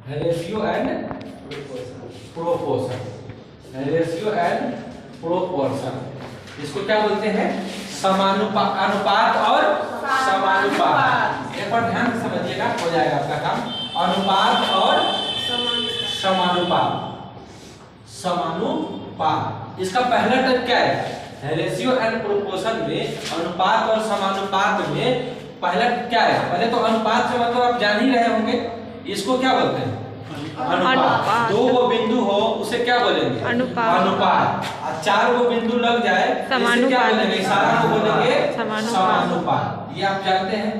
Ratio and proportion. Ratio and proportion इसको क्या बोलते हैं? समानुपात, अनुपात और समानुपात। एक बार ध्यान से समझिएगा, हो जाएगा आपका काम। अनुपात और समानुपात। समानुपात इसका पहला टाइप क्या है? रेशियो एंड प्रोपोर्शन में अनुपात और समानुपात में पहला क्या है? पहले तो अनुपात से मतलब आप जान ही रहे होंगे, इसको क्या बोलते हैं? अनुपात। दो वो बिंदु हो उसे क्या बोलेंगे? अनुपात। और चार वो बिंदु लग जाए इसे क्या बोलेंगे? इशारा को बोलेंगे समानुपात। ये आप जानते हैं।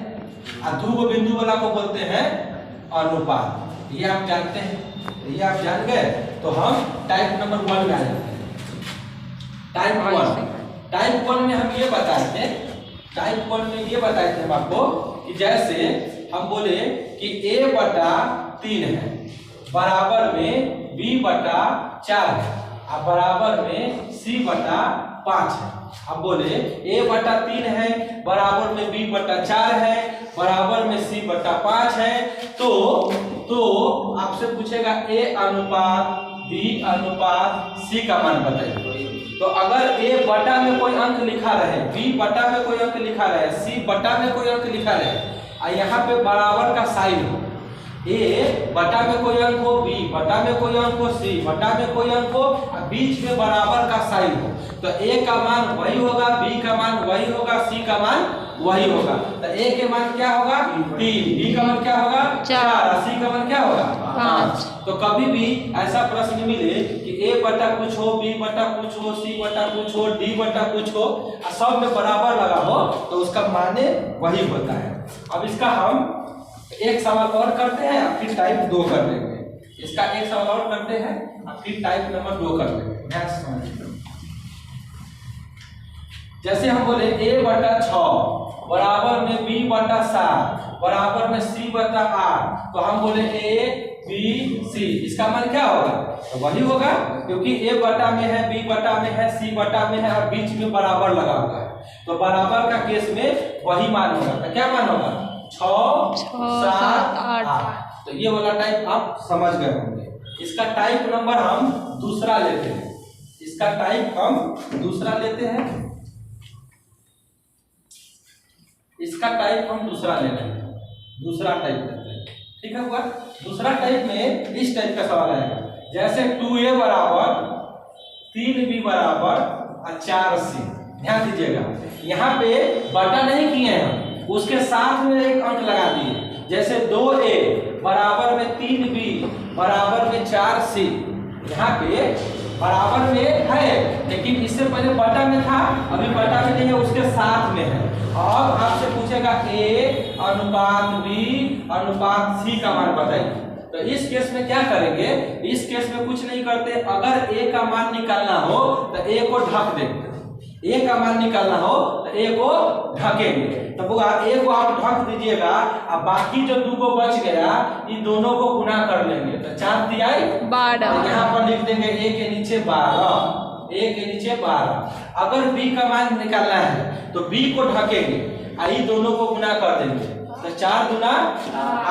और दो वो बिंदु वाला को बोलते हैं अनुपात। ये आप जानते हैं। ये आप जान गए तो हम टाइप नंबर 1 में आ जाते हैं। टाइप 1 में हम ये बताए थे, टाइप 1 में ये बताए थे हम आपको कि जैसे हम बोले कि A/3 है बराबर में B/4 है और बराबर में C/5 है। अब बोले A/3 है बराबर में B/4 है बराबर में C/5 है, तो आपसे पूछेगा A अनुपात B अनुपात C का मान बताइए। तो अगर A बटा में कोई अंक लिखा रहे, B बटा में कोई अंक लिखा रहे, C बटा में कोई अंक लिखा रहे और यहाँ पे बराबर का साइन हो, A बटा में कोई अंक हो, B बटा में कोई अंक हो, C बटा में कोई अंक हो और बीच में बराबर का साइन हो, तो A का मान वही होगा, B का मान वही होगा, C का मान वही होगा। तो A के मान क्या होगा? 3, B का मान क्या होगा? 4, C का मान क्या होगा? 5। तो कभी भी ऐसा प्रश्न मिले कि A बटा कुछ हो, B बटा कुछ हो, C बटा कुछ हो, D बटा कुछ हो और सब में बराबर लगा हो तो उसका माने वही होता है। अब इसका हम एक सवाल और करते हैं फिर टाइप 2 कर लेंगे। इसका एक सवाल और करते हैं फिर टाइप नंबर 2 कर लेंगे। ध्यान से समझिए। जैसे हम बोले A/6 बराबर में B/7 बराबर में C/8, तो हम बोले A B C, इसका मान क्या होगा? तो वही होगा क्योंकि A बटा में है, B बटा में है, C बटा में है और बीच में बराबर लगा हुआ है, तो बराबर का केस में वही मान होगा। तो क्या मान होगा? 6 7 8। तो ये वाला टाइप आप समझ गए होंगे। इसका टाइप नंबर हम दूसरा लेते हैं। इसका टाइप हम दूसरा लेते हैं। इसका टाइप हम दूसरा ले रहे हैं। दूसरा टाइप लेते हैं, ठीक है हुआ। दूसरा टाइप में इस टाइप का सवाल आएगा, जैसे 2A बराबर 3B बराबर 4C। ध्यान दीजिएगा, यहाँ पे बटा नहीं किए हैं, उसके साथ में एक अंक लगा दिए। जैसे 2A बराबर में 3B बराबर में 4C, यहाँ पे बराबर में है लेकिन इससे पहले बटा में था, अभी बटा में नहीं है, उसके साथ में है। और आपसे पूछेगा A अनुपात B अनुपात C का मान बताइए। तो इस केस में क्या करेंगे? इस केस में कुछ नहीं करते। अगर A का मान निकालना हो तो A को ढक देंगे। A का मान निकालना हो तो A को ढकेंगे। तो A को आप ढक दीजिएगा और बाकी जो 2 को बच गया इन दोनों को गुना कर लेंगे। तो 4 तिहाई 12। यहाँ पर लिख देंगे A के नीचे 12, A के नीचे 12। अगर B का मान निकालना है तो B को ढकेंगे और इन दोनों को गुना कर देंगे। तो 4 दूना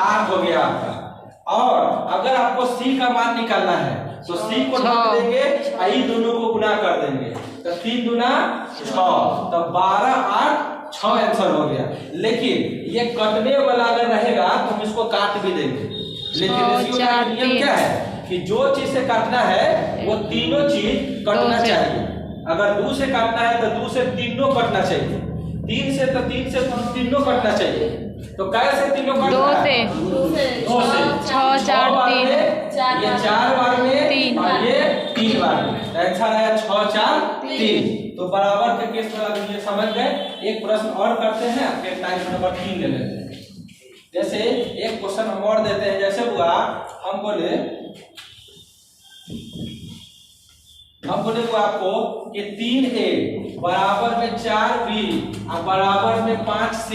8 हो गया आपका। और अगर आपको C का मान निकालना है तो C को ढक देंगे और इन दोनों को गुना कर देंगे। तो 3 दूना 6, तो 12 8 6 आंसर हो गया। लेकिन ये कटने वाला अगर रहेगा तो हम इसको काट भी देंगे। लेकिन रेशियो का नियम क्या है कि जो चीज से काटना है वो तीनों चीज कटना चाहिए। अगर 2 से काटना है तो 2 से तीनों कटना चाहिए, 3 से तो 3 से तीनों कटना चाहिए। तो कैसे तीनों कटना? 2 से 6 4 3, ये 4 बार में 3 और ये 3 बार में। आंसर आया 6 4 3। तो बराबर के केस में ये समझ गए। एक प्रश्न और करते हैं फिर टाइप नंबर 3 ले लेते हैं। जैसे एक क्वेश्चन हम और देते हैं। जैसे हुआ हम बोले आपको कि 3A बराबर में 4B और बराबर में 5C।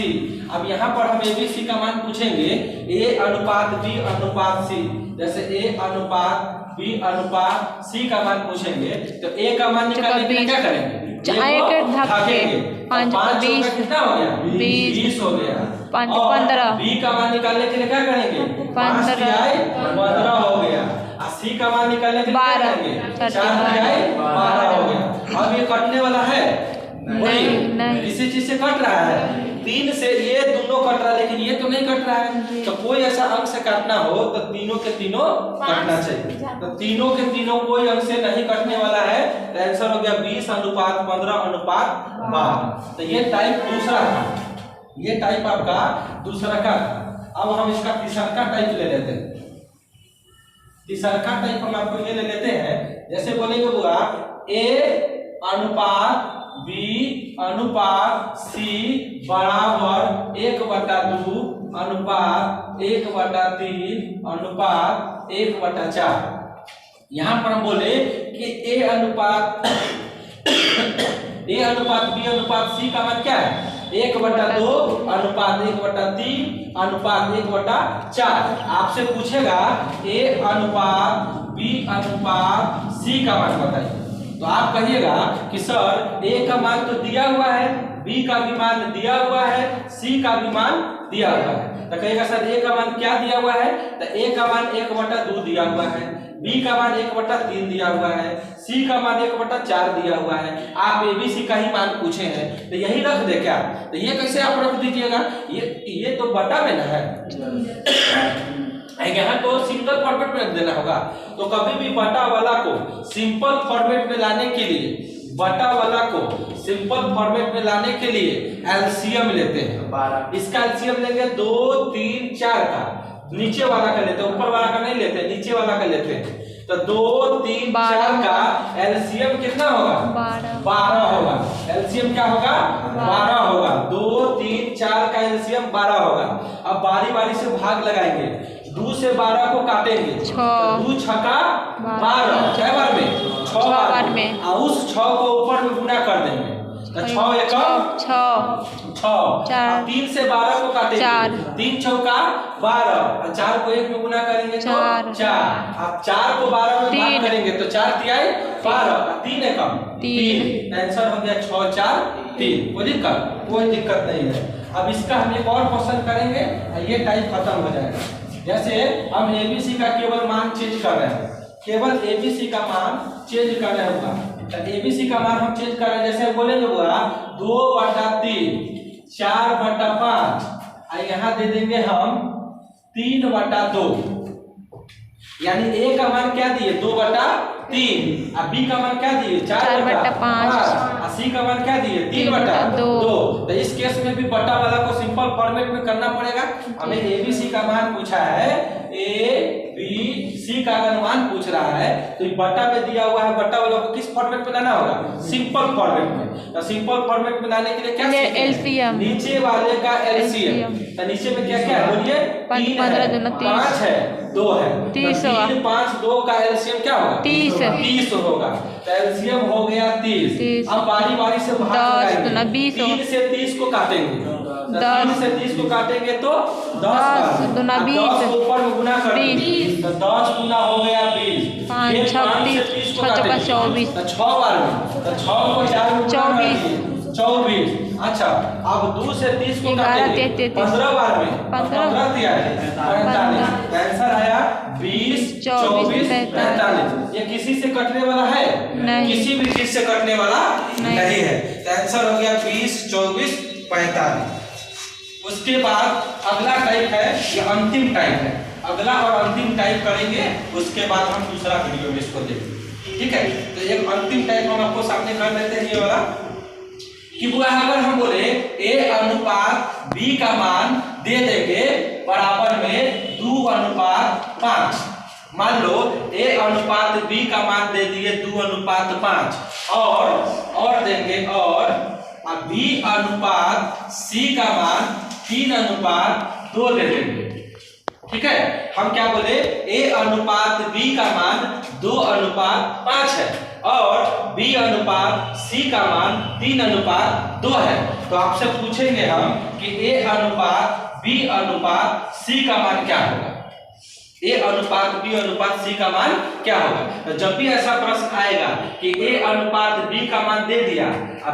अब यहाँ पर हम ABC का मान पूछेंगे, A अनुपात B अनुपात C। जैसे A अनुपात B अनुपात C का मान पूछेंगे तो A का मान निकालने के लिए क्या करेंगे? ढकेंगे। 5 कितना हो गया? 20 हो गया। 15। B का मान निकालने के लिए क्या करेंगे? 5 15 हो का मान निकालने के लिए क्या करेंगे? 4 हो गया। अब ये कटने वाला है नहीं, किसी चीज से कट रहा है, 3 से ये दोनों कट रहा है, लेकिन ये तो नहीं कट रहा है। तो कोई ऐसा अंक से काटना हो तो तीनों के तीनों कटना चाहिए। तो तीनों के तीनों कोई अंक से नहीं कटने वाला है, तो आंसर हो गया 20:15:12। तो ये टाइप दूसरा था, ये टाइप आपका दूसरा का था। अब हम इसका तीसरा टाइप ले लेते हैं। तीसरा टाइप हम आपको ये ले लेते हैं, जैसे बोलेंगे बुआ A/B/C बराबर 1/2 अनुपात 1/3 अनुपात 1/4। यहाँ पर हम बोले कि A अनुपात B अनुपात C का मान क्या है? 1/2 अनुपात 1/3 अनुपात 1/4। आपसे पूछेगा A अनुपात B अनुपात C का मान बताइए, तो आप कहिएगा कि सर A का मान तो दिया हुआ है, B का भी मान दिया हुआ है, C का भी मान दिया हुआ है। तो कहिएगा सर A का मान क्या दिया हुआ है? तो A का मान 1/2 दिया हुआ है, B का मान 1/3 दिया हुआ है, C का मान 1/4 दिया हुआ है। आप ABC का ही मान पूछे हैं, तो यही रख दे क्या? तो ये कैसे आप रख दीजिएगा? ये तो बटा में ना है, यहाँ तो सिंपल फॉर्मेट में देना होगा। तो कभी भी बटा वाला को सिंपल फॉर्मेट में लाने के लिए, बटा वाला को सिंपल फॉर्मेट में लाने के लिए एलसीएम लेते हैं। इसका एलसीएम लेंगे 2 3 4 का, नीचे वाला का लेते हैं, ऊपर वाला का नहीं लेते, नीचे वाला का लेते हैं। तो 2 3 4 का एलसीएम कितना होगा? 12 होगा। एलसीएम क्या होगा? 12 होगा। 2 3 4 का एलसीएम 12 होगा। अब बारी बारी से भाग लगाएंगे, 2 से 12 को काटेंगे, 2 छक्का 12, 6 बार में 6 बार में, और उस 6 को ऊपर में गुना कर देंगे, तो 6 एकम 6। 3 से 12 को काटेंगे, 3 चौका 12, और 4 को 1 में गुना करेंगे तो 4। अब 4 को 12 में भाग करेंगे तो 4 तिहाई 12, 3 एकम 3। आंसर हो गया 6 4 3। कोई दिक्कत नहीं है। अब इसका हम एक और क्वेश्चन करेंगे, ये टाइप खत्म हो जाएगा। जैसे हम ABC का केवल मान चेंज कर रहे हैं, केवल ABC का मान चेंज कर रहे होगा, तो ABC का मान हम चेंज कर रहे हैं। जैसे बोलेंगे होगा 2/3 4/5, यहाँ दे देंगे हम 3/2, यानी A का मान क्या दिए? 2/3, और B का मान क्या दिए? 4/5, और C का मान क्या दिए? 3/2। तो इस केस में भी बटा वाला को सिंपल फॉर्मेट में करना पड़ेगा। हमें ABC का मान पूछा है, ABC का अगर मान पूछ रहा है तो बटा में दिया हुआ है, बटा वाला को किस फॉर्मेट में लाना होगा? सिंपल फॉर्मेट में। तो सिंपल फॉर्मेट में लाने के लिए क्या एलसीएम, नीचे वाले का एलसीएम। तो नीचे में क्या क्या है बोलिए? 3 है, 5 है, 2 है, 3 5 2 का एलसीएम क्या होगा? 30 होगा। तो एलसीएम हो गया 30। अब बारी बारी से भाग लगाएंगे, 3 से 30 को काटेंगे, 3 से 30 को काटेंगे तो 10 को ऊपर में गुना कर देंगे, तो 10 गुना हो गया 20। 5 से 30 को काटेंगे 24, तो 6 बार में, तो 6 को 4 में 24। अच्छा, अब 2 से 30 को काटेंगे 15 बार में, 15 दिया है 45। आंसर आया 20 24 45। ये किसी से कटने वाला है? नहीं, किसी भी चीज से कटने वाला नहीं है। तो आंसर हो गया 20 24 45। उसके बाद अगला टाइप है, ये अंतिम टाइप है। अगला और अंतिम टाइप करेंगे, उसके बाद हम दूसरा वीडियो में इसको देखेंगे, ठीक है? तो एक अंतिम टाइप हम आपको सामने कर लेते हैं, ये वाला कि बुआ अगर हम बोले A अनुपात B का मान दे देंगे बराबर में 2:5। मान लो A अनुपात B का मान दे दिए 2:5, और देंगे, और B अनुपात C का मान 3:2 दे देंगे, ठीक है? हम क्या बोले? A अनुपात B का मान 2:5 है, और B अनुपात C का मान 3:2 है। तो आपसे पूछेंगे हम कि A अनुपात B अनुपात C का मान क्या होगा? A अनुपात B अनुपात C का मान क्या होगा? तो जब भी ऐसा प्रश्न आएगा कि A अनुपात B का मान दे दिया,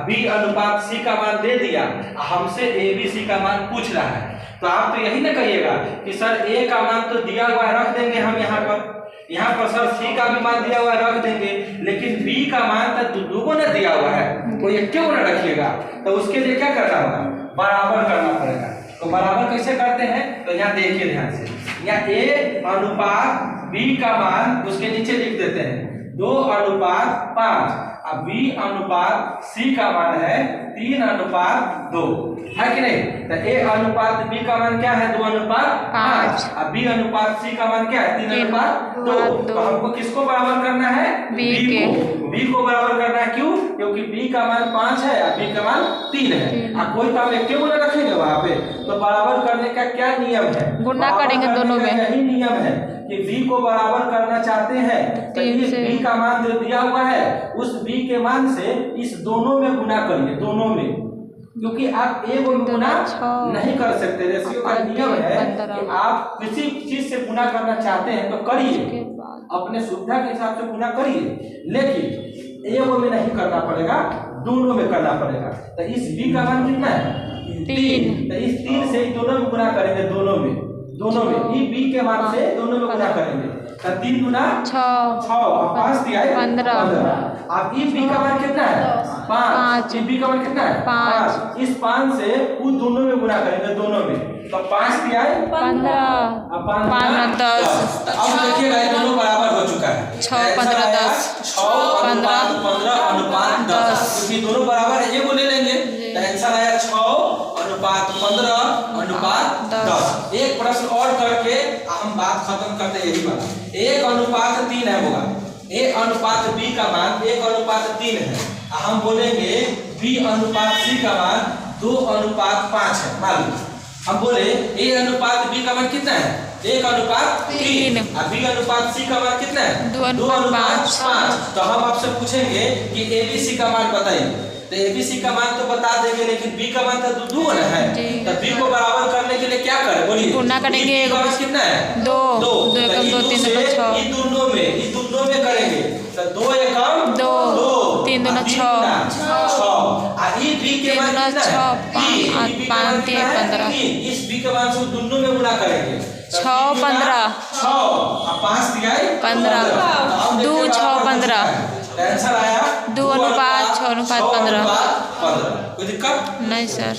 B अनुपात C का मान दे दिया, हमसे ABC का मान पूछ रहा है, तो आप तो यही ना कहिएगा कि सर A का मान तो दिया हुआ है, रख देंगे हम यहाँ पर, यहाँ पर सर सी का भी मान दिया हुआ है, रख देंगे, लेकिन बी का मान तो दोनों ने दिया हुआ है, कोई एक क्यों ना रखिएगा। तो उसके लिए क्या करना होगा, बराबर करना पड़ेगा। तो बराबर कैसे करते हैं, तो यहाँ देखिए ध्यान से, यहाँ ए अनुपात बी का मान उसके नीचे लिख देते हैं 2:5, अब बी अनुपात सी का मान है 3:2, है कि नहीं। तो ए अनुपात बी का मान क्या है 2:5, अब बी अनुपात सी का मान क्या है 3:2। तो हमको किसको बराबर करना है, बी को बराबर करना है। क्यों, क्योंकि बी का मान 5 है और बी का मान 3 है। अब कोई काम एक्टिव ना रखेंगे वहां पे, तो बराबर करने का क्या नियम है, गुणा करेंगे दोनों में। यही नियम है कि बी को बराबर करना चाहते हैं तो इस बी का मान जो दिया हुआ है उस बी के मान से इस दोनों में गुना करिए, दोनों में, क्योंकि आप एक और गुना नहीं कर सकते। रेशियो का नियम है कि आप किसी चीज से गुना करना चाहते हैं तो करिए, अपने सुविधा के हिसाब से गुना करिए, लेकिन एक में नहीं करना पड़ेगा, दोनों में करना पड़ेगा। तो इस बी का मान कितना है 3, तो इस 3 से दोनों में गुना करेंगे, दोनों में ई बी के मान से दोनों में गुना करेंगे। तो 3 गुना 6 और 5 दिया है 15। अब ई बी का मान कितना है 5, ई बी का मान कितना है 5, इस 5 से उस दोनों में गुना करेंगे, दोनों में, तो 5 दिया है 15, अब 5 10। अब देखिएगा ये दोनों बराबर हो चुका है, 6 15 10, 6:15:10, क्योंकि दोनों बराबर है, ये को ले लेंगे तो आंसर आया 6:15:10। एक प्रश्न और करके हम बात खत्म करते हैं, यही बात 1:3 है होगा, ए अनुपात बी का मान 1:3 है, हम बोलेंगे बी अनुपात सी का मान 2:5 है। मान लो हम बोले ए अनुपात बी का मान कितना है 1:3, और बी अनुपात सी का मान कितना है 2:5। तो हम आपसे पूछेंगे कि एबीसी का मान बताइए, तो एबीसी का मान तो बता देंगे, लेकिन बी का मान तो 2 है, तो बी को बराबर करने के लिए क्या करें, बोलिए, गुणा करेंगे। कितना है 2, 2 एकम 2 3 2 6, ये दोनों में करेंगे तो 2 एकम 2, 3 2 6, और ई बी के मान कितना है 5 3 15, इस बी के मान से दोनों में गुणा करेंगे 6 15, 6 और 5 दिया है 15, 2 6 15, आंसर आया 2:5 6:15। कोई दिक्कत नहीं सर।